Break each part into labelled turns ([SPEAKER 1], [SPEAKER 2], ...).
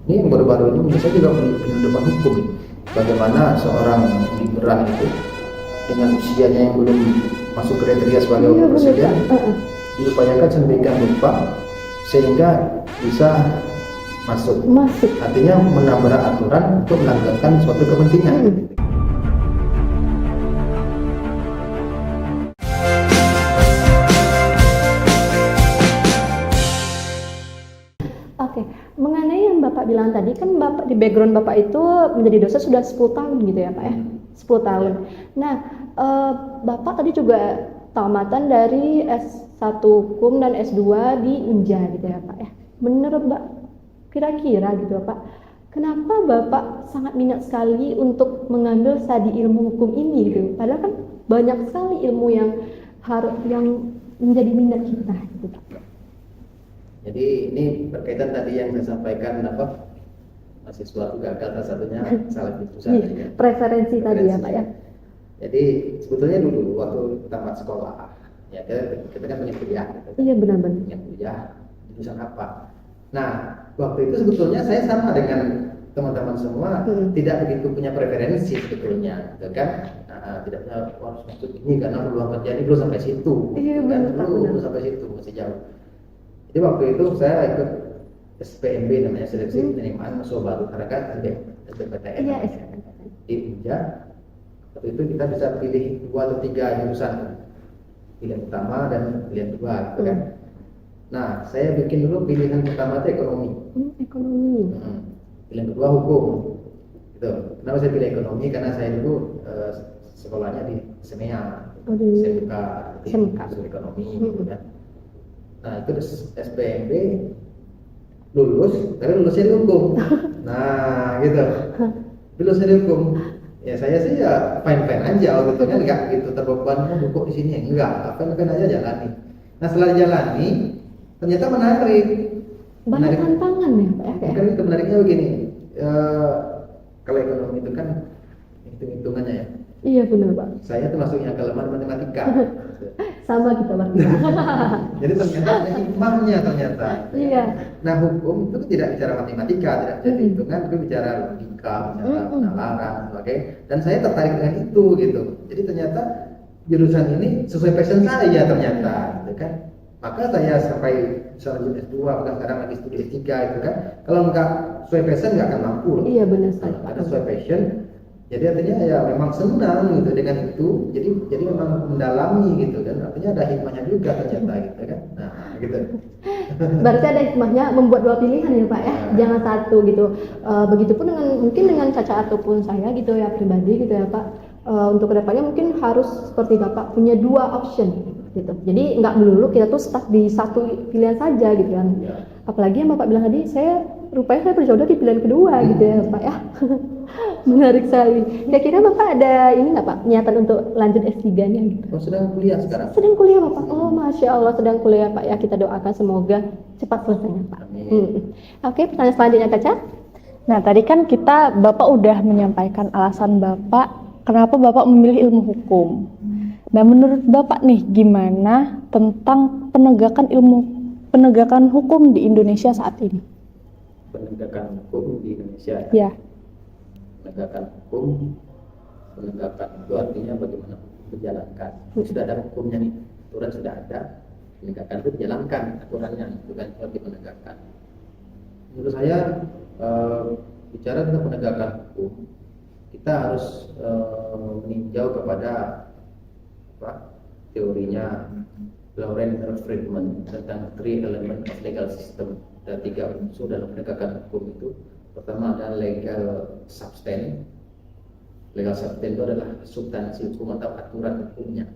[SPEAKER 1] Ini yang baru-baru ini menurut saya juga penyelundupan hukum. Bagaimana seorang Gibran itu dengan usianya yang belum masuk kriteria sebagai wakil presiden diupayakan sedemikian rupa sehingga bisa masuk. Artinya menabrak aturan untuk melanggengkan suatu kepentingan.
[SPEAKER 2] Oke, mengenai yang Bapak bilang tadi, kan Bapak di background Bapak itu menjadi dosen sudah 10 tahun gitu ya Pak ya? 10 tahun. Nah, Bapak tadi juga tamatan dari S1 Hukum dan S2 di Inja gitu ya Pak ya? Menurut Mbak, kira-kira gitu Pak, kenapa Bapak sangat minat sekali untuk mengambil studi ilmu hukum ini gitu? Padahal kan banyak sekali ilmu yang menjadi minat kita gitu Pak.
[SPEAKER 1] Jadi ini berkaitan tadi yang saya sampaikan mahasiswa itu gagal salah satunya salah jurusan ya.
[SPEAKER 2] Preferensi tadi ya Pak ya.
[SPEAKER 1] Jadi sebetulnya dulu waktu tamat sekolah ya kita kan pengen kuliah.
[SPEAKER 2] Iya benar-benar.
[SPEAKER 1] Pengen kuliah jurusan apa. Nah waktu itu sebetulnya saya sama dengan teman-teman semua tidak begitu punya preferensi sebetulnya, gitu kan? Tidak punya harus masuk ini karena peluang kerja ini belum sampai situ.
[SPEAKER 2] Iya
[SPEAKER 1] kan?
[SPEAKER 2] benar.
[SPEAKER 1] Belum sampai situ, masih jauh. Jadi waktu itu saya ikut SPMB namanya seleksi penerimaan mahasiswa baru karena kan SBMPTN di Inja. Waktu itu kita bisa pilih 2 atau 3 jurusan, pilihan utama dan pilihan kedua, gitu kan. Nah saya bikin dulu pilihan pertama itu ekonomi. Pilihan kedua hukum. Gitu. Kenapa saya pilih ekonomi? Karena saya dulu sekolahnya di SMEA, SMK ekonomi, gitu kan. Nah itu SPMB lulus, tapi lulusnya di hukum. Nah gitu, lulusnya di hukum. Ya saya sih ya fine aja, waktu itu kan nggak gitu terbeban buku di sini, enggak, fine aja jalani. Nah setelah jalani ternyata menarik.
[SPEAKER 2] Banyak tantangan ya Pak ya.
[SPEAKER 1] Kan itu menariknya begini, kalau ekonomi itu kan hitung-hitungannya ya.
[SPEAKER 2] Iya benar Pak.
[SPEAKER 1] Saya termasuk yang kelemahan matematika.
[SPEAKER 2] Sama kita Pak.
[SPEAKER 1] Jadi ternyata ada hikmahnya ternyata.
[SPEAKER 2] Iya.
[SPEAKER 1] Nah hukum itu tidak bicara matematika, tidak bicara hitungan, itu bicara logika, bicara penalaran, sebagainya. Dan saya tertarik dengan itu gitu. Jadi ternyata jurusan ini sesuai passion saya ternyata, gitu kan. Maka saya sampai bisa lanjut S2, bahkan sekarang lagi studi S3 gitu kan. Kalau nggak sesuai passion nggak akan mampu loh.
[SPEAKER 2] Iya benar sekali.
[SPEAKER 1] Karena sesuai passion. Jadi artinya ya memang senang gitu dengan itu, jadi memang mendalami gitu kan, artinya ada hikmahnya juga ternyata gitu kan. Nah gitu.
[SPEAKER 2] Berarti ada hikmahnya membuat 2 pilihan ya Pak ya, jangan satu gitu. Begitupun dengan Caca ataupun saya gitu ya pribadi gitu ya Pak. Untuk kedepannya mungkin harus seperti Bapak punya 2 option gitu. Jadi nggak melulu kita tuh stuck di satu pilihan saja gitu kan. Ya. Apalagi yang Bapak bilang tadi, rupanya saya berjodoh di pilihan kedua gitu ya Pak ya. Menarik sekali. Kira-kira Bapak ada ini nggak Pak, niatan untuk lanjut S3-nya gitu?
[SPEAKER 1] Oh sedang kuliah sekarang?
[SPEAKER 2] Sedang kuliah Bapak. Oh Masya Allah sedang kuliah Pak ya, kita doakan semoga cepat selesainya Pak. Oke, pertanyaan selanjutnya Caca.
[SPEAKER 3] Nah tadi kan Bapak udah menyampaikan alasan Bapak kenapa Bapak memilih ilmu hukum. Nah menurut Bapak nih gimana tentang penegakan hukum di Indonesia saat ini?
[SPEAKER 1] Penegakan hukum di Indonesia
[SPEAKER 3] ya?
[SPEAKER 1] Penegakan hukum itu artinya bagaimana dijalankan. Sudah ada hukumnya nih, aturan sudah ada, penegakan itu dijalankan aturannya, itu kan seperti penegakan. Menurut saya bicara tentang penegakan hukum, kita harus meninjau kepada teorinya Lawrence Friedman tentang 3 element of legal system. Ada 3 unsur dalam penegakan hukum itu. Pertama adalah legal substance. Legal substance itu adalah substansi hukum atau aturan hukumnya.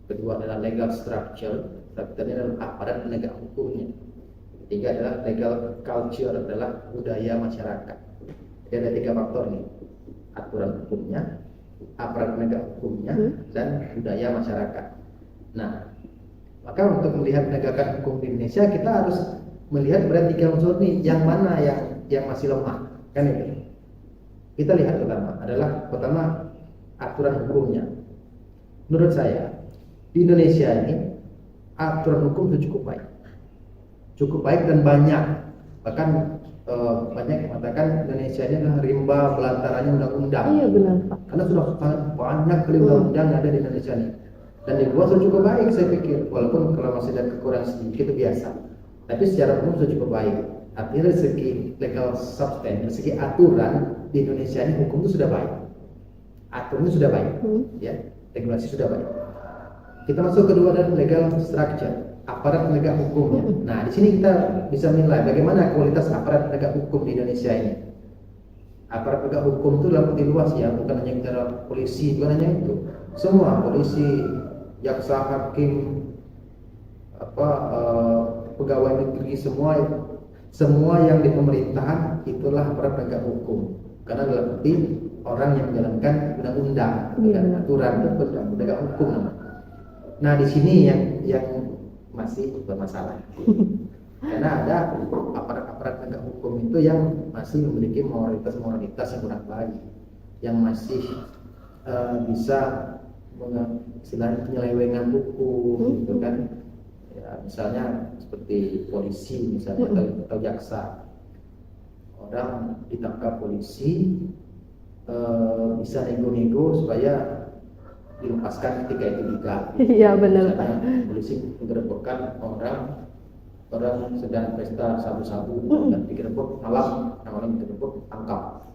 [SPEAKER 1] Kedua adalah legal structure. Strukturnya adalah aparat penegak hukumnya. Ketiga adalah legal culture, adalah budaya masyarakat. Jadi ada 3 faktor nih: aturan hukumnya, aparat penegak hukumnya, dan budaya masyarakat. Nah, maka untuk melihat penegakan hukum di Indonesia kita harus melihat pada 3 unsur nih, yang mana yang masih lemah, kan itu. Kita lihat pertama aturan hukumnya. Menurut saya di Indonesia ini aturan hukum itu cukup baik dan banyak. Bahkan banyak yang mengatakan Indonesia ini adalah rimba belantaranya undang-undang.
[SPEAKER 2] Iya benar Pak.
[SPEAKER 1] Karena sudah sangat banyak kali undang-undang yang ada di Indonesia ini. Dan dibuat sudah cukup baik saya pikir. Walaupun kalau masih ada kekurangan sedikit itu biasa. Tapi secara umum sudah cukup baik. Artinya dari segi legal substance, dari segi aturan di Indonesia ini hukum itu sudah baik. Aturannya sudah baik, ya, regulasi sudah baik. Kita masuk kedua adalah legal structure, aparat penegak hukumnya. Nah, di sini kita bisa menilai bagaimana kualitas aparat penegak hukum di Indonesia ini. Aparat penegak hukum itu dalam arti luas ya, bukan hanya bicara polisi, bukan hanya itu. Semua polisi, jaksa, hakim, pegawai negeri, semua yang di pemerintahan itulah aparat penegak hukum. Karena dalam arti orang yang menjalankan undang-undang, aturan itu penegak hukum namanya. Nah, di sini yang masih bermasalah. Karena ada aparat-aparat penegak hukum itu yang masih memiliki moralitas yang kurang baik, yang masih bisa istilahnya penyelewengan hukum, gitu kan? Ya, misalnya seperti polisi, misalnya atau jaksa, orang ditangkap polisi bisa nego-nego supaya dilepaskan ketika itu legal.
[SPEAKER 2] Iya benar Pak.
[SPEAKER 1] Polisi menggerebekkan orang sedang pesta sabu-sabu dan digerebek malam, orang digerebek tangkap.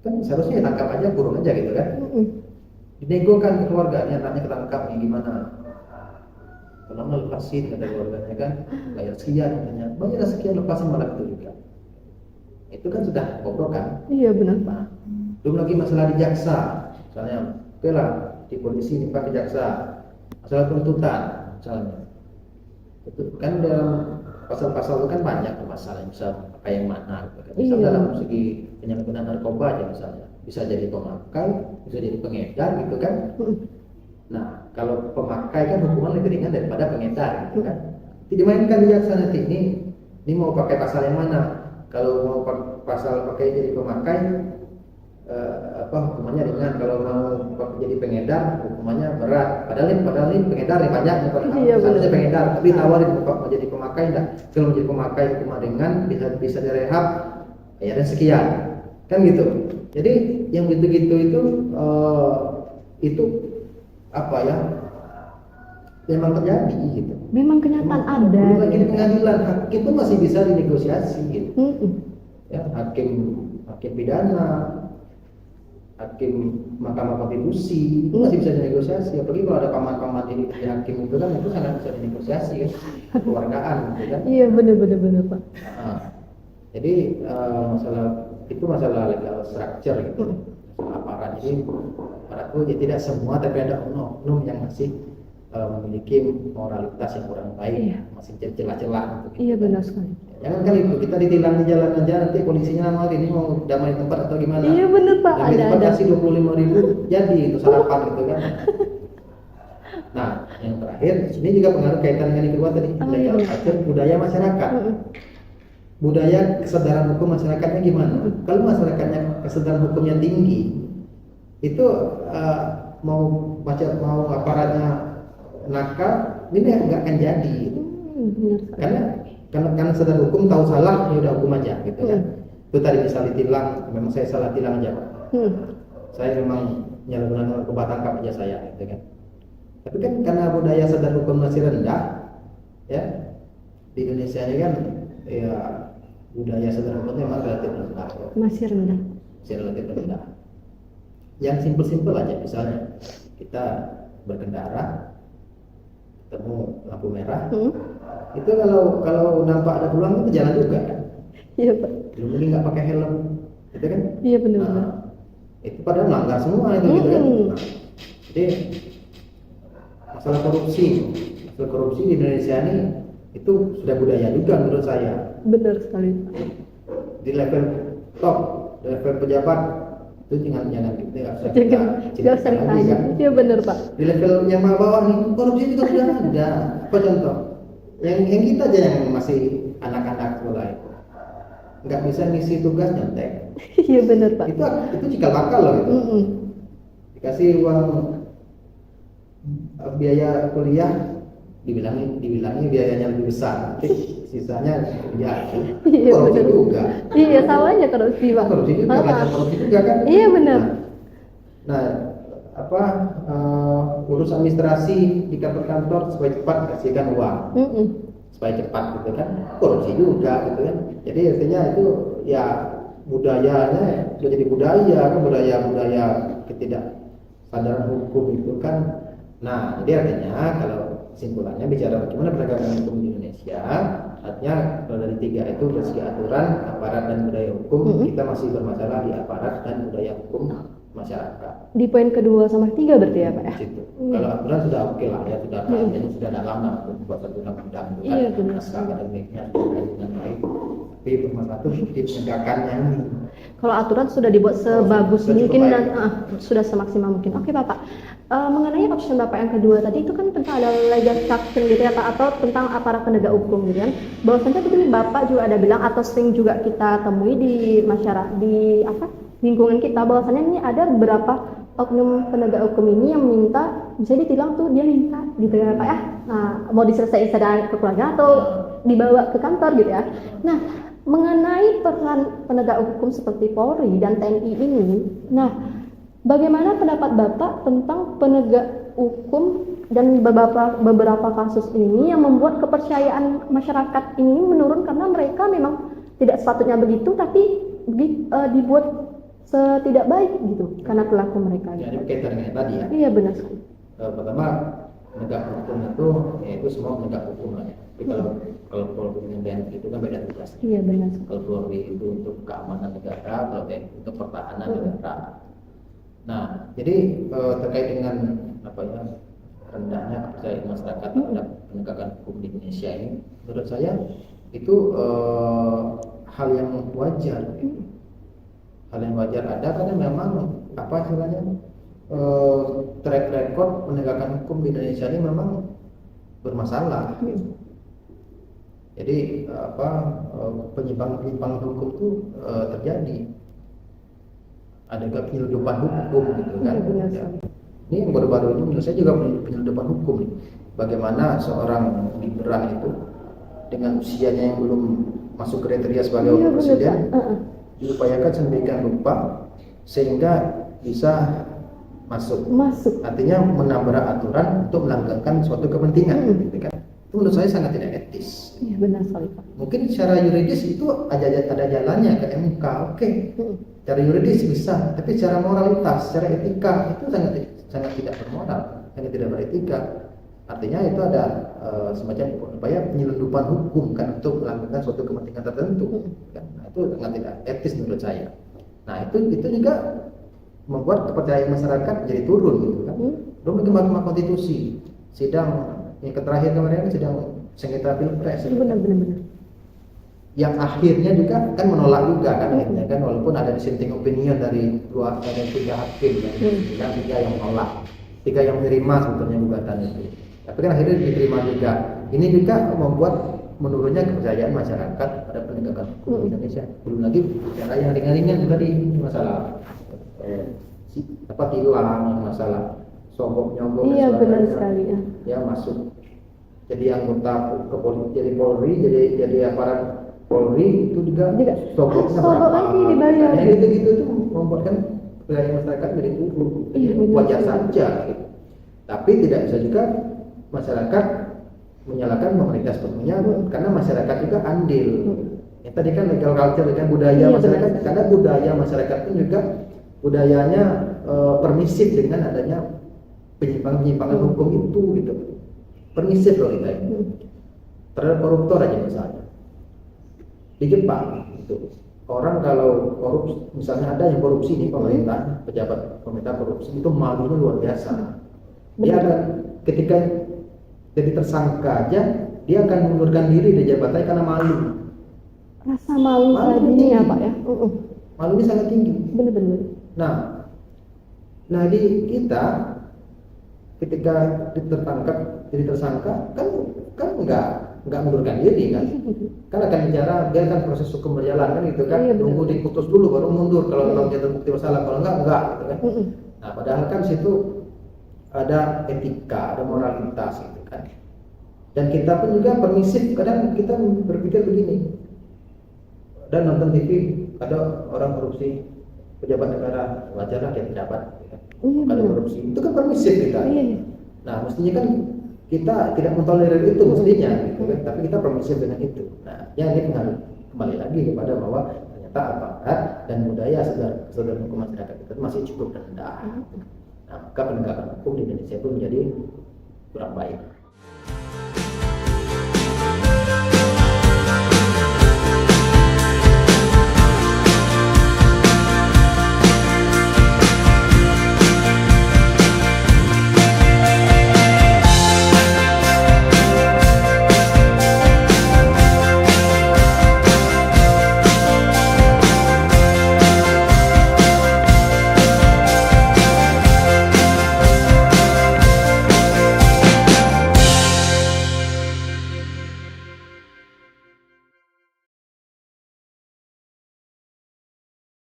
[SPEAKER 1] Kan seharusnya tangkap aja, burung aja gitu kan. Dinegokan ke keluarga, ini anaknya ketangkap nih gimana? Tolong lepasin kata keluarganya kan, bayar sekian katanya, bayar sekian lepasin malah itu juga. Itu kan sudah bobrok kan?
[SPEAKER 2] Iya benar Pak.
[SPEAKER 1] Belum lagi masalah di jaksa, misalnya, oke lah di polisi ini pakai jaksa, masalah tuntutan, misalnya, itu kan dalam pasal-pasal itu kan banyak masalah, misal pakai yang mana, gitu kan. Misal dalam segi penyalahgunaan narkoba aja misalnya, bisa jadi pemakai, bisa jadi pengedar, gitu kan. Nah, kalau pemakai kan hukuman lebih ringan daripada pengedar, gitu kan. Dimainkan di jaksa nanti ini mau pakai pasal yang mana? Kalau mau pasal pakai jadi pemakai, hukumannya ringan. Kalau mau jadi pengedar, hukumannya berat. Padahal ini pengedar yang banyak, misalnya pengedar, tapi tawarin menjadi pemakai enggak. Kalau menjadi pemakai hukuman ringan, bisa direhab, ya dan sekian, kan gitu. Jadi yang gitu-gitu itu apa ya? Memang terjadi gitu.
[SPEAKER 2] Memang kenyataan ada.
[SPEAKER 1] Lagi di pengadilan, hakim pun masih bisa dinegosiasi gitu. Ya, hakim pidana, hakim Mahkamah Konstitusi itu masih bisa dinegosiasi. Apalagi kalau ada paman-paman di hakim itu kan itu sangat bisa dinegosiasi kan, keluargaan gitu kan.
[SPEAKER 2] Iya benar Pak.
[SPEAKER 1] Nah, jadi masalah legal structure gitu. Masalah aparat ini, aparat itu ya tidak semua, tapi ada oknum yang masih memiliki moralitas yang kurang baik, masih celah-celah gitu.
[SPEAKER 2] Iya benar sekali.
[SPEAKER 1] Jangan kan itu kita ditilang di jalan aja, nanti polisinya nama ini mau damai tempat atau gimana?
[SPEAKER 2] Iya benar Pak.
[SPEAKER 1] Dan kita kasih 25.000 jadi itu sarapan gitu kan. Nah, yang terakhir ini juga pengaruh kaitan dengan yang kedua tadi, legal culture, budaya masyarakat. Budaya kesadaran hukum masyarakatnya gimana? Kalau masyarakatnya kesadaran hukumnya tinggi, itu mau aparatnya nakal, ini nggak akan jadi. Karena sadar hukum, tahu salah, ya udah hukum aja gitu kan. Itu tadi misal ditilang, memang saya salah tilang aja Pak. Saya memang menyalahgunakan narkoba, tangkap aja saya gitu kan. Tapi kan karena budaya sadar hukum masih rendah, ya di Indonesia ini kan ya budaya sadar hukumnya memang relatif rendah.
[SPEAKER 2] Masih rendah.
[SPEAKER 1] Masih relatif rendah. Yang simpel-simpel aja, misalnya kita berkendara, ketemu lampu merah, itu kalau nampak ada peluang itu jalan juga kan?
[SPEAKER 2] Iya Pak.
[SPEAKER 1] Belum lagi nggak pakai helm, gitu kan?
[SPEAKER 2] Iya benar.
[SPEAKER 1] Itu padahal melanggar semua itu gitu kan? Jadi masalah korupsi di Indonesia ini itu sudah budaya juga menurut saya.
[SPEAKER 2] Benar sekali.
[SPEAKER 1] Di level top, di level pejabat itu jangan gitu, nggak usah lagi kan?
[SPEAKER 2] Iya benar Pak.
[SPEAKER 1] Di level yang bawah nih korupsi juga sudah ada. Apa contoh? Yang kita aja yang masih anak-anak mulai nggak bisa ngisi tugas nyontek.
[SPEAKER 2] Iya benar Pak.
[SPEAKER 1] Itu cikal bakal loh itu. Dikasih uang biaya kuliah dibilangi biayanya lebih besar, tapi sisanya ya
[SPEAKER 2] Iya,
[SPEAKER 1] korupsi
[SPEAKER 2] benar.
[SPEAKER 1] juga.
[SPEAKER 2] Iya, sama aja korupsi, Pak.
[SPEAKER 1] Korupsi juga, belajar korupsi juga kan.
[SPEAKER 2] Iya, benar.
[SPEAKER 1] Nah, apa urus administrasi di kantor-kantor supaya cepat kasihkan uang,
[SPEAKER 2] Mm-mm.
[SPEAKER 1] supaya cepat gitu kan, korupsi juga gitu kan. Jadi artinya itu ya budayanya sudah jadi budaya kan, budaya ketidaksadaran hukum itu kan. Nah, jadi artinya kalau kesimpulannya bicara bagaimana penegakan hukum di Indonesia, artinya kalau dari 3 itu dari segi aturan, aparat dan budaya hukum, kita masih bermasalah di aparat dan budaya hukum masyarakat.
[SPEAKER 2] Di poin kedua sama 3 berarti ya, Pak ya?
[SPEAKER 1] Situ. Kalau aturan sudah oke lah ya, sudah kajiannya sudah dalam lah untuk buat satu undang-undang itu kan,
[SPEAKER 2] Iya, benar.
[SPEAKER 1] naskah akademiknya terkait dengan baik. Tapi bermasalah itu di penegakannya ini.
[SPEAKER 2] Kalau aturan sudah dibuat sebagus
[SPEAKER 1] Sudah
[SPEAKER 2] mungkin
[SPEAKER 1] cukup
[SPEAKER 2] dan sudah semaksimal mungkin. Oke, Bapak. Mengenai option Bapak yang kedua tadi itu kan tentang ada legal sanction gitu ya Pak, atau tentang aparat penegak hukum gitu kan. Bahwasanya tadi Bapak juga ada bilang atau sering juga kita temui di masyarakat di lingkungan kita, bahwasanya ini ada beberapa oknum penegak hukum ini yang minta, bisa ditilang tuh dia minta gitu ya Pak ya. Nah, mau diselesaikan secara keluarga atau dibawa ke kantor gitu ya. Nah, mengenai peran penegak hukum seperti Polri dan TNI ini, nah bagaimana pendapat Bapak tentang penegak hukum dan beberapa kasus ini yang membuat kepercayaan masyarakat ini menurun karena mereka memang tidak sepatutnya begitu, tapi dibuat tidak baik gitu karena perilaku mereka.
[SPEAKER 1] Jadi berkaitan dengan tadi ya.
[SPEAKER 2] Iya, benar sekali.
[SPEAKER 1] Pertama, penegak hukum itu yaitu semua penegak hukum lah ya. Tapi kalau Polri dengan TNI itu kan beda tugas.
[SPEAKER 2] Iya, benar sekali.
[SPEAKER 1] Kalau Polri itu untuk keamanan negara, kalau TNI untuk pertahanan negara. Nah, jadi terkait dengan apa ya, rendahnya kepercayaan masyarakat terhadap penegakan hukum di Indonesia ini, menurut saya itu hal yang wajar. Hal yang wajar ada karena memang apa istilahnya track record penegakan hukum di Indonesia ini memang bermasalah. Jadi penyimpangan hukum itu terjadi. Ada penyeludupan hukum gitu kan. Ya. Ini yang baru-baru ini menurut saya juga penyeludupan hukum nih. Bagaimana seorang Gibran itu dengan usianya yang belum masuk kriteria sebagai wakil presiden diupayakan sedemikian rupa sehingga bisa masuk. Artinya menambah aturan untuk melanggengkan suatu kepentingan gitu kan. Itu menurut saya sangat tidak etis.
[SPEAKER 2] Iya, benar sekali Pak.
[SPEAKER 1] Mungkin secara yuridis itu ada jalannya ke MK, oke. Secara yuridis bisa, tapi secara moralitas, secara etika itu sangat tidak bermoral, sangat tidak beretika. Artinya itu ada semacam upaya penyelundupan hukum kan untuk melanggengkan suatu kepentingan tertentu. Kan? Nah, itu sangat tidak etis menurut saya. Nah itu juga membuat kepercayaan masyarakat jadi turun gitu kan. Belum ke Mahkamah Konstitusi, sidang yang terakhir kemarin sidang sengketa pilpres.
[SPEAKER 2] Benar.
[SPEAKER 1] Yang akhirnya juga kan menolak juga kan akhirnya kan, walaupun ada dissenting opinion dari 3 hakim yang 3 yang menolak, 3 yang menerima sebetulnya gugatan itu. Tapi kan akhirnya diterima juga. Ini juga membuat menurunnya kepercayaan masyarakat pada penegakan hukum di Indonesia. Belum lagi cara yang ringan-ringan juga di masalah tilang, masalah sogok-nyogok.
[SPEAKER 2] Iya, benar sekali ya.
[SPEAKER 1] Ya masuk jadi anggota jadi Polri, jadi aparat Polri itu juga sogoknya berapa?
[SPEAKER 2] Lagi dibayar.
[SPEAKER 1] Nah, gitu tuh membuatkan kepercayaan masyarakat jadi turun. Wajar saja. Gitu. Tapi tidak bisa juga masyarakat menyalahkan pemerintah sepenuhnya karena masyarakat juga andil. Ya, tadi kan legal culture kan budaya masyarakat, karena budaya masyarakat pun juga budayanya permisif dengan adanya penyimpangan hukum itu gitu. Permisif loh kita ini. Terhadap koruptor aja misalnya. Di Jepang itu orang kalau korupsi, misalnya ada yang korupsi di pemerintah, pejabat pemerintah korupsi itu malunya luar biasa. Dia akan ketika jadi tersangka aja dia akan mengundurkan diri dari jabatannya karena malu.
[SPEAKER 2] Rasa malu tadi ya Pak ya.
[SPEAKER 1] Malunya sangat tinggi.
[SPEAKER 2] Benar.
[SPEAKER 1] Nah di kita ketika tertangkap jadi tersangka kan nggak mundurkan diri kan akan bicara biarkan proses hukum berjalan kan gitu kan, nunggu diputus dulu baru mundur kalau memang dia terbukti bersalah, kalau enggak gitu kan. Nah padahal kan situ ada etika, ada moralitas gitu kan. Dan kita pun juga permisif, kadang kita berpikir begini, dan nonton TV ada orang korupsi pejabat negara, wajarlah dia pejabat ya.
[SPEAKER 2] Iya,
[SPEAKER 1] Kalau
[SPEAKER 2] benar.
[SPEAKER 1] korupsi itu kan permisif kita.
[SPEAKER 2] Iya, iya.
[SPEAKER 1] Nah mestinya kan kita tidak mentolerir itu mestinya gitu kan, tapi kita permisif dengan itu. Nah ya ini kembali lagi kepada bahwa ternyata aparat dan budaya kesadaran hukum masyarakat kita masih cukup rendah. Nah maka penegakan hukum di Indonesia itu menjadi kurang baik.